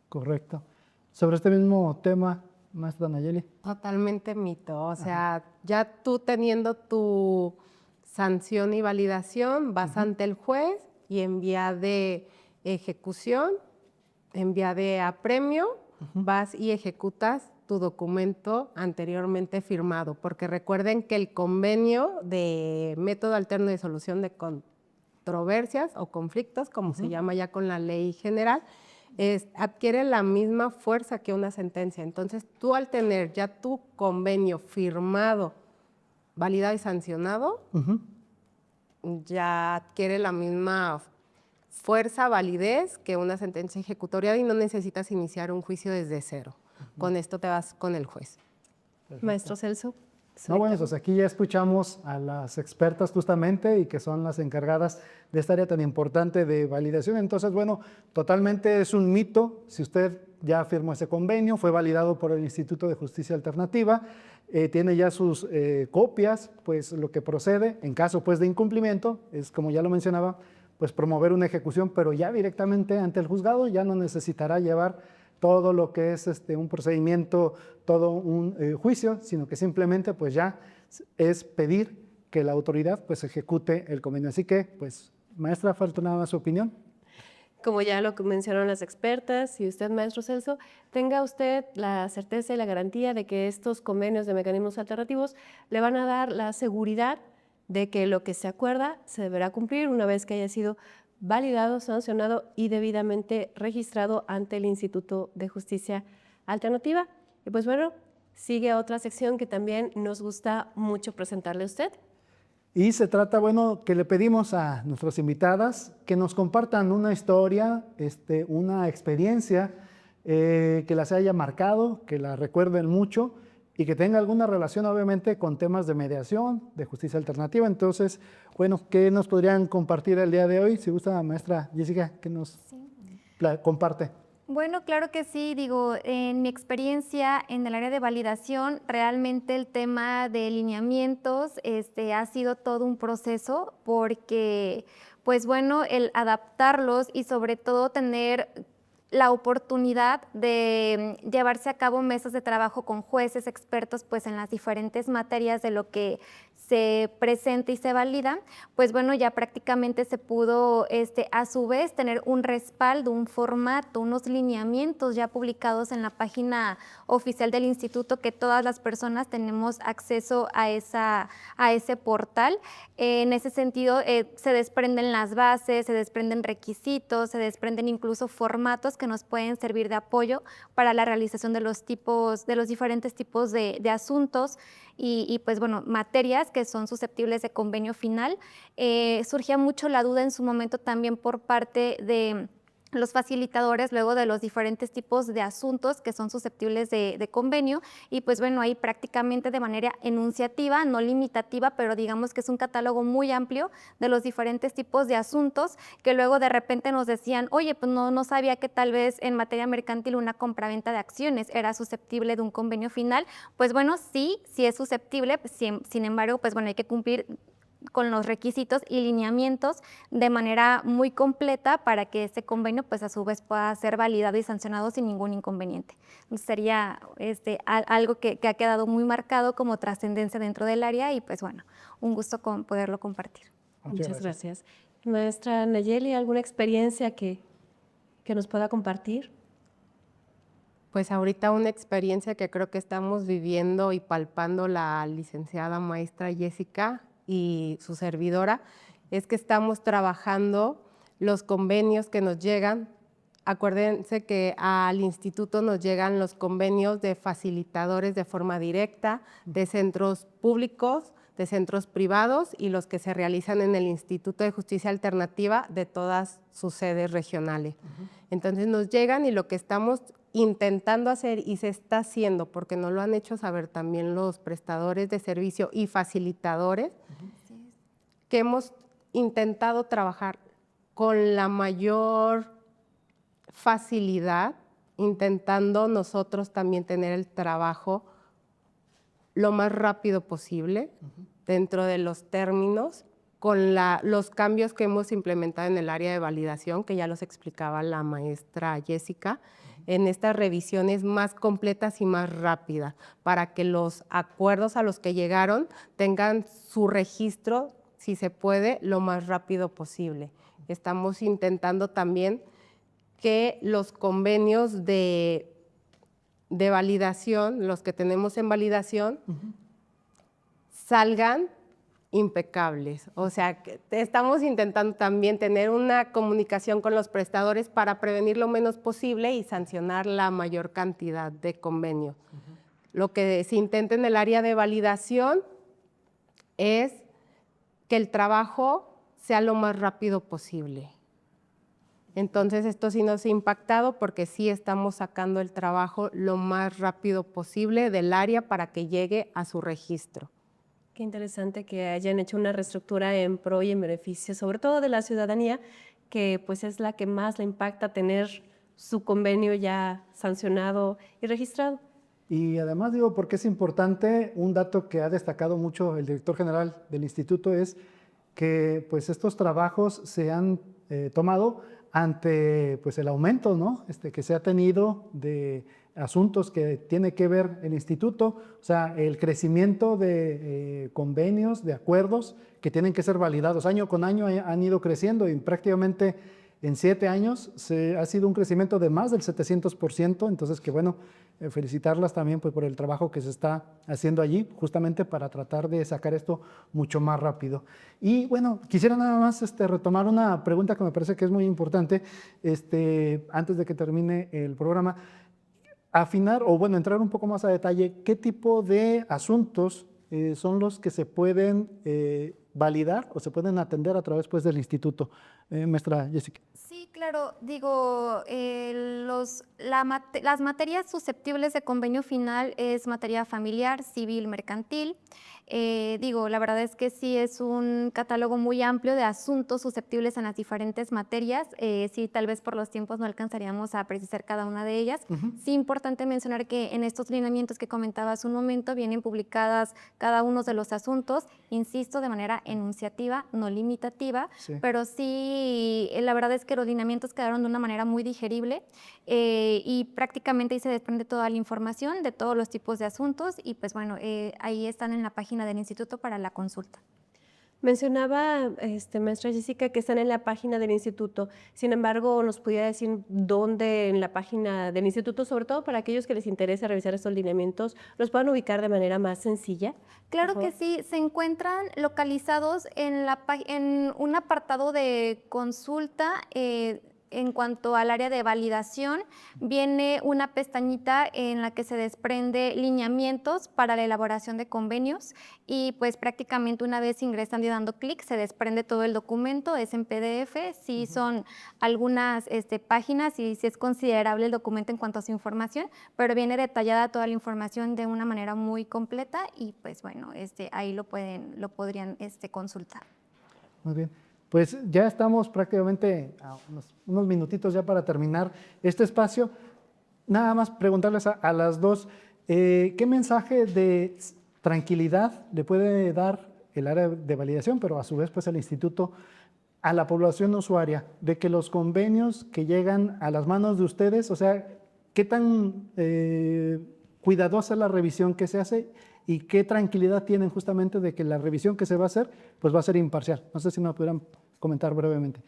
Speaker 2: Correcto. Sobre este mismo tema, maestra Nayeli.
Speaker 5: Totalmente mito, o sea, ya tú teniendo tu sanción y validación, vas ante el juez y en vía de ejecución, en vía de apremio, vas y ejecutas tu documento anteriormente firmado, porque recuerden que el convenio de método alterno de solución de controversias o conflictos, como se llama ya con la ley general, adquiere la misma fuerza que una sentencia. Entonces, tú al tener ya tu convenio firmado, validado y sancionado, ya adquiere la misma fuerza, validez que una sentencia ejecutoria y no necesitas iniciar un juicio desde cero. Con esto te vas con el juez.
Speaker 2: Perfecto.
Speaker 1: Maestro Celso.
Speaker 2: No, bueno, pues aquí ya escuchamos a las expertas justamente y que son las encargadas de esta área tan importante de validación. Entonces, bueno, totalmente es un mito. Si usted ya firmó ese convenio, fue validado por el Instituto de Justicia Alternativa, tiene ya sus copias, pues lo que procede, en caso pues de incumplimiento, es como ya lo mencionaba, pues promover una ejecución, pero ya directamente ante el juzgado, ya no necesitará llevar todo lo que es un procedimiento, todo un juicio, sino que simplemente pues ya es pedir que la autoridad pues ejecute el convenio. Así que, pues, maestra, falta nada más su opinión.
Speaker 1: Como ya lo mencionaron las expertas y usted, maestro Celso, tenga usted la certeza y la garantía de que estos convenios de mecanismos alternativos le van a dar la seguridad de que lo que se acuerda se deberá cumplir una vez que haya sido validado, sancionado y debidamente registrado ante el Instituto de Justicia Alternativa. Y pues bueno, sigue otra sección que también nos gusta mucho presentarle a usted.
Speaker 2: Y se trata, bueno, que le pedimos a nuestras invitadas que nos compartan una historia, una experiencia que las haya marcado, que la recuerden mucho y que tenga alguna relación, obviamente, con temas de mediación, de justicia alternativa. Entonces, bueno, ¿qué nos podrían compartir el día de hoy? Si gusta, maestra Jessica, ¿qué nos comparte?
Speaker 6: Bueno, claro que sí. Digo, en mi experiencia en el área de validación, realmente el tema de lineamientos ha sido todo un proceso porque, pues bueno, el adaptarlos y sobre todo tener la oportunidad de llevarse a cabo mesas de trabajo con jueces expertos pues en las diferentes materias de lo que se presenta y se valida, pues bueno, ya prácticamente se pudo a su vez tener un respaldo, un formato, unos lineamientos ya publicados en la página oficial del instituto que todas las personas tenemos acceso a ese portal. En ese sentido se desprenden las bases, se desprenden requisitos, se desprenden incluso formatos que nos pueden servir de apoyo para la realización de los diferentes tipos de asuntos y pues bueno, materias que son susceptibles de convenio final. Surgía mucho la duda en su momento también por parte de los facilitadores luego de los diferentes tipos de asuntos que son susceptibles de convenio y pues bueno, ahí prácticamente de manera enunciativa, no limitativa, pero digamos que es un catálogo muy amplio de los diferentes tipos de asuntos que luego de repente nos decían, oye, pues no sabía que tal vez en materia mercantil una compraventa de acciones era susceptible de un convenio final. Pues bueno, sí es susceptible, pues, sin embargo, pues bueno, hay que cumplir con los requisitos y lineamientos de manera muy completa para que este convenio pues a su vez pueda ser validado y sancionado sin ningún inconveniente. Entonces, sería algo que ha quedado muy marcado como trascendencia dentro del área y pues bueno, un gusto poderlo compartir.
Speaker 1: Muchas gracias. Maestra Nayeli, ¿alguna experiencia que nos pueda compartir?
Speaker 5: Pues ahorita una experiencia que creo que estamos viviendo y palpando la licenciada maestra Jessica y su servidora, es que estamos trabajando los convenios que nos llegan. Acuérdense que al instituto nos llegan los convenios de facilitadores de forma directa, de centros públicos, de centros privados y los que se realizan en el Instituto de Justicia Alternativa de todas sus sedes regionales. Entonces nos llegan y lo que estamos intentando hacer y se está haciendo, porque nos lo han hecho saber también los prestadores de servicio y facilitadores, que hemos intentado trabajar con la mayor facilidad, intentando nosotros también tener el trabajo lo más rápido posible, dentro de los términos, con los cambios que hemos implementado en el área de validación, que ya los explicaba la maestra Jessica, en estas revisiones más completas y más rápidas, para que los acuerdos a los que llegaron tengan su registro, si se puede, lo más rápido posible. Estamos intentando también que los convenios de validación, los que tenemos en validación, salgan impecables. O sea, que estamos intentando también tener una comunicación con los prestadores para prevenir lo menos posible y sancionar la mayor cantidad de convenios. Lo que se intenta en el área de validación es que el trabajo sea lo más rápido posible. Entonces, esto sí nos ha impactado porque sí estamos sacando el trabajo lo más rápido posible del área para que llegue a su registro.
Speaker 1: Qué interesante que hayan hecho una reestructura en pro y en beneficio, sobre todo de la ciudadanía, que pues es la que más le impacta tener su convenio ya sancionado y registrado.
Speaker 2: Y además digo, porque es importante, un dato que ha destacado mucho el director general del instituto es que pues estos trabajos se han tomado ante pues el aumento, ¿no? Que se ha tenido de asuntos que tiene que ver el instituto, o sea, el crecimiento de convenios, de acuerdos que tienen que ser validados. Año con año han ido creciendo y prácticamente en 7 años ha sido un crecimiento de más del 700%, entonces que bueno, felicitarlas también pues, por el trabajo que se está haciendo allí, justamente para tratar de sacar esto mucho más rápido. Y bueno, quisiera nada más retomar una pregunta que me parece que es muy importante, antes de que termine el programa, afinar o bueno, entrar un poco más a detalle, ¿qué tipo de asuntos son los que se pueden validar o se pueden atender a través pues, del instituto? Maestra Jessica.
Speaker 6: Sí, claro, digo, las materias susceptibles de convenio final es materia familiar, civil, mercantil. Digo, la verdad es que sí es un catálogo muy amplio de asuntos susceptibles en las diferentes materias. Sí, tal vez por los tiempos no alcanzaríamos a precisar cada una de ellas. Sí, importante mencionar que en estos lineamientos que comentaba hace un momento vienen publicadas cada uno de los asuntos, insisto, de manera enunciativa, no limitativa, pero sí, la verdad es que los lineamientos quedaron de una manera muy digerible y prácticamente ahí se desprende toda la información de todos los tipos de asuntos y pues bueno, ahí están en la página del instituto para la consulta.
Speaker 1: Mencionaba, maestra Jessica, que están en la página del instituto. Sin embargo, ¿nos pudiera decir dónde en la página del instituto, sobre todo para aquellos que les interese revisar estos lineamientos, los puedan ubicar de manera más sencilla?
Speaker 6: Claro que sí, se encuentran localizados en un apartado de consulta. En cuanto al área de validación, viene una pestañita en la que se desprende lineamientos para la elaboración de convenios y pues prácticamente una vez ingresando y dando clic se desprende todo el documento, es en PDF, sí son algunas páginas y sí es considerable el documento en cuanto a su información, pero viene detallada toda la información de una manera muy completa y pues bueno, ahí lo podrían consultar.
Speaker 2: Muy bien. Pues ya estamos prácticamente a unos minutitos ya para terminar este espacio. Nada más preguntarles a las dos, ¿qué mensaje de tranquilidad le puede dar el área de validación, pero a su vez pues el instituto, a la población usuaria, de que los convenios que llegan a las manos de ustedes, o sea, qué tan cuidadosa es la revisión que se hace y qué tranquilidad tienen justamente de que la revisión que se va a hacer, pues va a ser imparcial? No sé si me pudieran comentar brevemente.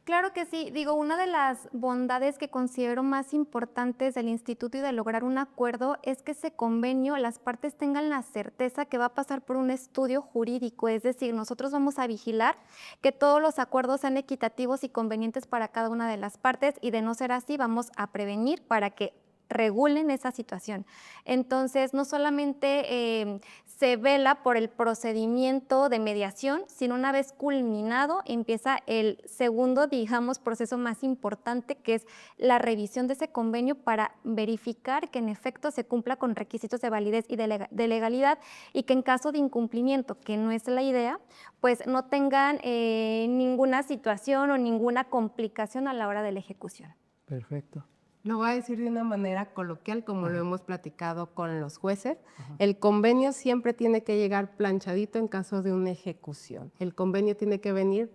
Speaker 6: Claro que sí. Digo, una de las bondades que considero más importantes del instituto y de lograr un acuerdo es que ese convenio, las partes tengan la certeza que va a pasar por un estudio jurídico, es decir, nosotros vamos a vigilar que todos los acuerdos sean equitativos y convenientes para cada una de las partes y de no ser así, vamos a prevenir para que regulen esa situación. Entonces, no solamente se vela por el procedimiento de mediación, sino una vez culminado empieza el segundo, digamos, proceso más importante, que es la revisión de ese convenio para verificar que en efecto se cumpla con requisitos de validez y de legalidad, y que en caso de incumplimiento, que no es la idea, pues no tengan ninguna situación o ninguna complicación a la hora de la ejecución.
Speaker 2: Perfecto.
Speaker 5: Lo voy a decir de una manera coloquial, como lo hemos platicado con los jueces. El convenio siempre tiene que llegar planchadito en caso de una ejecución. El convenio tiene que venir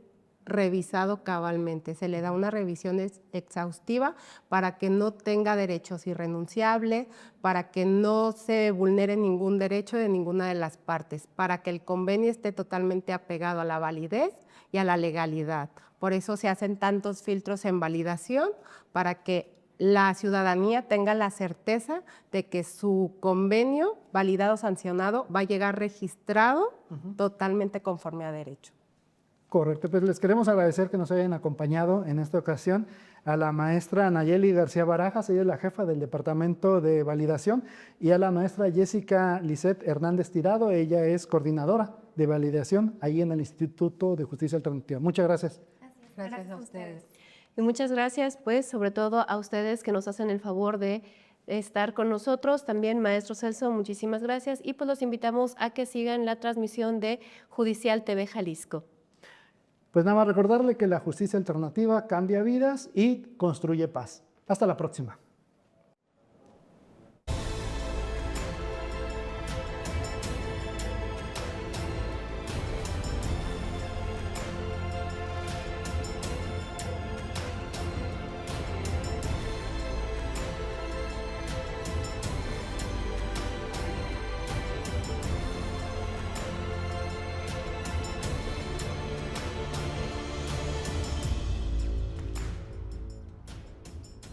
Speaker 5: revisado cabalmente. Se le da una revisión exhaustiva para que no tenga derechos irrenunciables, para que no se vulnere ningún derecho de ninguna de las partes, para que el convenio esté totalmente apegado a la validez y a la legalidad. Por eso se hacen tantos filtros en validación, para que la ciudadanía tenga la certeza de que su convenio validado, sancionado, va a llegar registrado totalmente conforme a derecho.
Speaker 2: Correcto, pues les queremos agradecer que nos hayan acompañado en esta ocasión a la maestra Nayeli García Barajas, ella es la jefa del Departamento de Validación, y a la maestra Jessica Lisette Hernández Tirado, ella es coordinadora de validación ahí en el Instituto de Justicia Alternativa. Muchas gracias.
Speaker 5: Gracias a ustedes.
Speaker 1: Y muchas gracias, pues, sobre todo a ustedes que nos hacen el favor de estar con nosotros. También, maestro Celso, muchísimas gracias. Y pues los invitamos a que sigan la transmisión de Judicial TV Jalisco.
Speaker 2: Pues nada más recordarle que la justicia alternativa cambia vidas y construye paz. Hasta la próxima.